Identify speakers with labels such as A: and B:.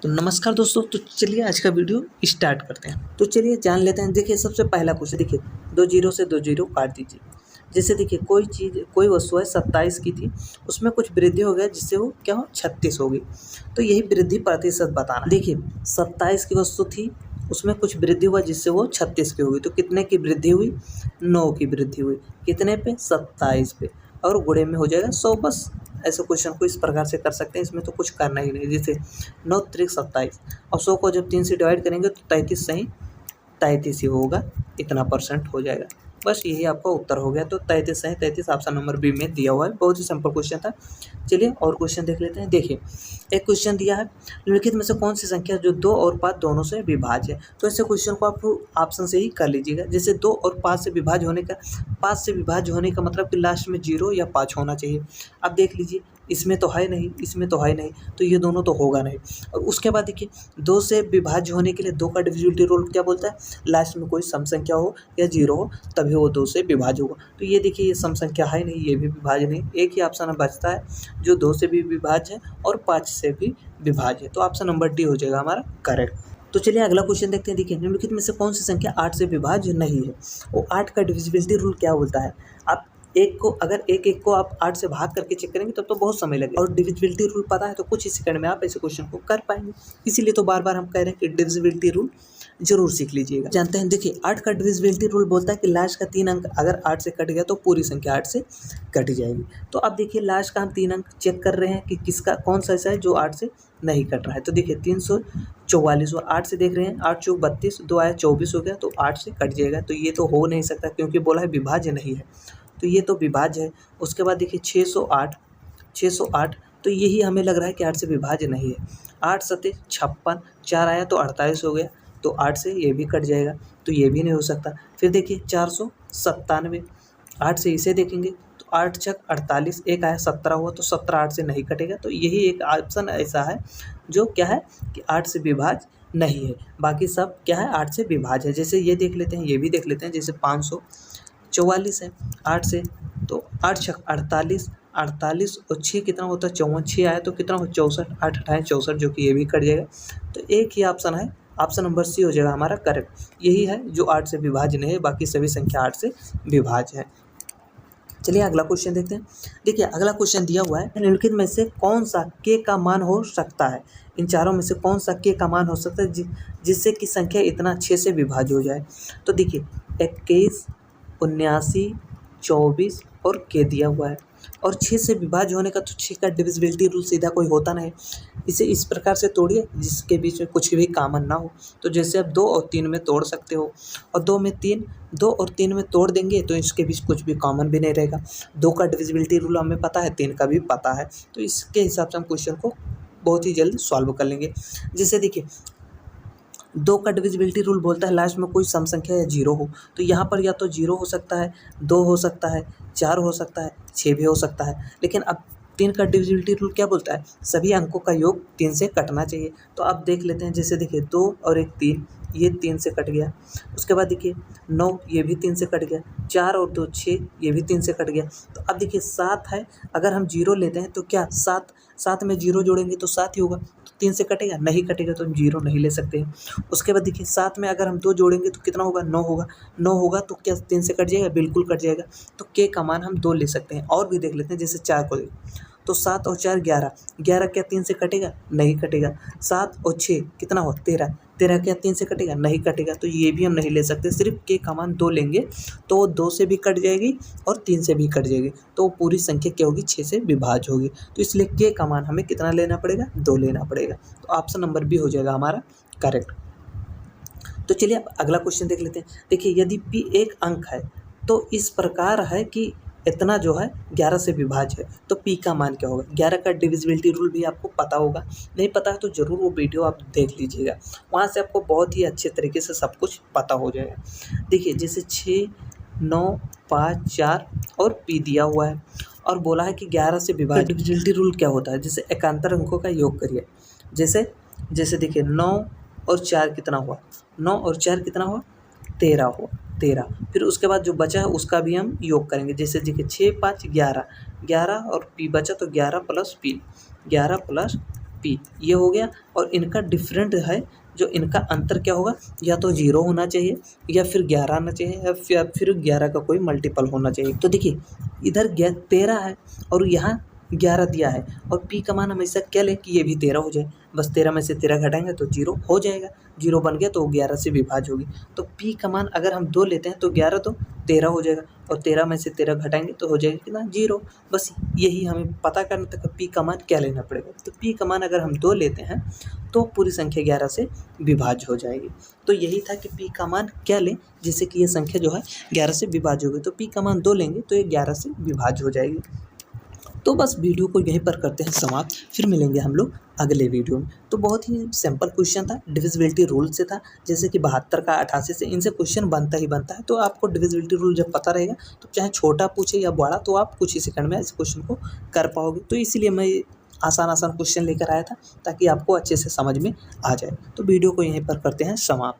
A: तो नमस्कार दोस्तों। तो चलिए आज का वीडियो स्टार्ट करते हैं। तो चलिए जान लेते हैं। देखिए सबसे पहला क्वेश्चन, देखिए दो जीरो से दो जीरो काट दीजिए। जैसे देखिए कोई वस्तु है 27 की थी, उसमें कुछ वृद्धि हो गया जिससे वो क्या हो 36 हो गई। तो यही वृद्धि प्रतिशत बताना है। देखिए 27 की वस्तु थी, उसमें कुछ वृद्धि हुआ जिससे वो 36 की हो गई। तो कितने की वृद्धि हुई? 9 की वृद्धि हुई। कितने पे? 27 पे। और गुणे में हो जाएगा 100। बस ऐसे क्वेश्चन को इस प्रकार से कर सकते हैं। इसमें तो कुछ करना ही नहीं। जैसे 9 त्रिक 27, और 100 को जब 3 से डिवाइड करेंगे तो 33 सही 33 ही होगा, इतना परसेंट हो जाएगा। बस यही आपका उत्तर हो गया। तो 33 सही 33 ऑप्शन नंबर बी में दिया हुआ है। बहुत ही सिंपल क्वेश्चन था। चलिए और क्वेश्चन देख लेते हैं। देखिए एक क्वेश्चन दिया है, निम्नलिखित में से कौन सी संख्या जो 2 और 5 दोनों से विभाज्य है। तो ऐसे क्वेश्चन को आप ऑप्शन से ही कर लीजिएगा। जैसे 2 और 5 से विभाज्य होने का मतलब कि लास्ट में 0 या 5 होना चाहिए। अब देख लीजिए इसमें तो है नहीं, इसमें तो है नहीं, तो ये दोनों तो होगा नहीं। और उसके बाद देखिए 2 से विभाज्य होने के लिए 2 का डिविजिबिलिटी रूल क्या बोलता है? लास्ट में कोई सम संख्या हो या 0 हो तभी वो 2 से विभाज्य होगा। तो ये देखिए ये सम संख्या है नहीं, ये भी विभाज्य नहीं। एक ही ऑप्शन बचता है जो 2 से भी विभाज्य है और 5 से भी विभाज्य है। तो ऑप्शन नंबर डी हो जाएगा हमारा करेक्ट। तो चलिए अगला क्वेश्चन देखते हैं। देखिए निम्नलिखित में से कौन सी संख्या 8 से विभाज्य नहीं है। वो 8 का डिविजिबिलिटी रूल क्या बोलता है? आप अगर एक को आप 8 से भाग करके चेक करेंगे तब तो बहुत समय लगेगा, और डिविजिबिलिटी रूल पता है तो कुछ ही सेकंड में आप ऐसे क्वेश्चन को कर पाएंगे। इसीलिए तो बार बार हम कह रहे हैं कि डिविजिबिलिटी रूल जरूर सीख लीजिएगा। जानते हैं, देखिए 8 का डिविजिबिलिटी रूल बोलता है कि लास्ट का 3 अंक अगर 8 से कट गया तो पूरी संख्या 8 से कट जाएगी। तो अब देखिए लास्ट का हम 3 अंक चेक कर रहे हैं कि कौन सा ऐसा है जो 8 से नहीं कट रहा है। तो देखिए 344 और 8 से देख रहे हैं, 8 चौक 32, 2 आया 24 हो गया, तो 8 से कट जाएगा। तो ये तो हो नहीं सकता क्योंकि बोला है विभाज्य नहीं है, तो ये तो विभाज्य है। उसके बाद देखिए 608, तो यही हमें लग रहा है कि 8 से विभाज्य नहीं है। 8 सते 56, 4 आया तो 48 हो गया, तो 8 से ये भी कट जाएगा, तो ये भी नहीं हो सकता। फिर देखिए 497, 8 से इसे देखेंगे तो 8 छक 48, एक आया 17 हुआ, तो 17 8 से नहीं कटेगा। तो यही एक ऑप्शन ऐसा है जो क्या है कि 8 से विभाज्य नहीं है। बाकी सब क्या है 8 से विभाज्य है। जैसे ये देख लेते हैं, ये भी देख लेते हैं। जैसे 544 है 8 से, तो 8 छक 48, 48 और 6 कितना होता है 54, 6 आया तो कितना हो 64, 8 अठाएँ 64, जो कि ये भी कट जाएगा। तो एक ही ऑप्शन है, ऑप्शन नंबर सी हो जाएगा हमारा करेक्ट। यही है जो 8 से विभाज्य नहीं है, बाकी सभी संख्या 8 से विभाज्य है। चलिए अगला क्वेश्चन देखते हैं। देखिए अगला क्वेश्चन दिया हुआ है, निम्नलिखित में से कौन सा के का मान हो सकता है। इन चारों में से कौन सा के का मान हो सकता है जिससे कि संख्या इतना 6 से विभाज्य हो जाए। तो देखिए 21, 79, 24 और के दिया हुआ है, और 6 से विभाज्य होने का तो 6 का डिविजिबिलिटी रूल सीधा कोई होता नहीं। इसे इस प्रकार से तोड़िए जिसके बीच में कुछ भी कॉमन ना हो। तो जैसे आप 2 और 3 में तोड़ सकते हो, और 2 और 3 में तोड़ देंगे तो इसके बीच कुछ भी कॉमन भी नहीं रहेगा। 2 का डिविजिबिलिटी रूल हमें पता है, 3 का भी पता है, तो इसके हिसाब से हम क्वेश्चन को बहुत ही जल्द सॉल्व कर लेंगे। जैसे देखिए 2 का डिविजिबिलिटी रूल बोलता है लास्ट में कोई सम संख्या या 0 हो। तो यहाँ पर या तो 0 हो सकता है, 2 हो सकता है, 4 हो सकता है, 6 भी हो सकता है। लेकिन अब 3 का डिविजिबिलिटी रूल क्या बोलता है? सभी अंकों का योग 3 से कटना चाहिए। तो अब देख लेते हैं। जैसे देखिए 2 और 1 3, ये 3 से कट गया। उसके बाद देखिए 9, ये भी 3 से कट गया। 4 और 2 6, ये भी 3 से कट गया। तो अब देखिए 7 है, अगर हम 0 लेते हैं तो क्या 7 में 0 जोड़ेंगे तो 7 ही होगा। तो 3 से कटेगा? नहीं कटेगा, तो हम 0 नहीं ले सकते हैं। उसके बाद देखिए 7 में अगर हम 2 जोड़ेंगे तो कितना होगा? 9 होगा। 9 होगा तो क्या 3 से कट जाएगा? बिल्कुल कट जाएगा। तो के का मान हम 2 ले सकते हैं। और भी देख लेते हैं। जैसे 4 को तो 7 और 4 11, 11 क्या 3 से कटेगा? नहीं कटेगा। 7 और 6 कितना हो 13, 13 क्या 3 से कटेगा? नहीं कटेगा। तो ये भी हम नहीं ले सकते। सिर्फ के का मान 2 लेंगे तो वो 2 से भी कट जाएगी और 3 से भी कट जाएगी, तो वो पूरी संख्या क्या होगी? 6 से विभाज्य होगी। तो इसलिए के का मान हमें कितना लेना पड़ेगा? 2 लेना पड़ेगा। तो ऑप्शन नंबर बी हो जाएगा हमारा करेक्ट। तो चलिए अब अगला क्वेश्चन देख लेते हैं। देखिए यदि पी एक अंक है तो इस प्रकार है कि इतना जो है 11 से विभाज्य है, तो पी का मान क्या होगा? 11 का डिविजिबिलिटी रूल भी आपको पता होगा, नहीं पता है तो ज़रूर वो वीडियो आप देख लीजिएगा, वहाँ से आपको बहुत ही अच्छे तरीके से सब कुछ पता हो जाएगा। देखिए जैसे 6, 9, 5, 4 और पी दिया हुआ है, और बोला है कि 11 से विभाज्य। डिविजिबिलिटी रूल क्या होता है? जैसे एकांतर अंकों का योग करिए। जैसे देखिए 9 और 4 कितना हुआ? 9 और 4 कितना हुआ? 13 हुआ, 13। फिर उसके बाद जो बचा है उसका भी हम योग करेंगे। जैसे देखिए 6, 5, 11, 11 और पी बचा तो 11 प्लस पी, 11 प्लस पी, ये हो गया। और इनका डिफरेंट है, जो इनका अंतर क्या होगा, या तो 0 होना चाहिए या फिर 11 आना चाहिए या फिर 11 का कोई मल्टीपल होना चाहिए। तो देखिए इधर 13 है और यहाँ 11 दिया है, और पी का मान हमेशा क्या लें कि ये भी 13 हो जाए। बस 13 में से 13 घटाएंगे तो 0 हो जाएगा, 0 बन गया तो 11 से विभाज्य होगी। तो पी का मान अगर हम 2 लेते हैं तो 11 तो 13 हो जाएगा, और 13 में से 13 घटाएंगे तो हो जाएगा कितना, 0। बस यही हमें पता करना था, पी का मान क्या लेना पड़ेगा। तो पी का मान अगर हम 2 लेते हैं तो पूरी संख्या 11 से विभाज्य हो जाएगी। तो यही था कि पी का मान क्या लें जिससे कि ये संख्या जो है 11 से विभाज्य होगी। तो पी का मान 2 लेंगे तो ये 11 से विभाज्य हो जाएगी। तो बस वीडियो को यहीं पर करते हैं समाप्त, फिर मिलेंगे हम लोग अगले वीडियो में। तो बहुत ही सिंपल क्वेश्चन था, डिविजिबिलिटी रूल से था, जैसे कि 72 का 88 से, इनसे क्वेश्चन बनता ही बनता है। तो आपको डिविजिबिलिटी रूल जब पता रहेगा तो चाहे छोटा पूछे या बड़ा, तो आप कुछ ही सेकंड में इस क्वेश्चन को कर पाओगे। तो इसीलिए मैं आसान क्वेश्चन लेकर आया था ताकि आपको अच्छे से समझ में आ जाए। तो वीडियो को यहीं पर करते हैं समाप्त।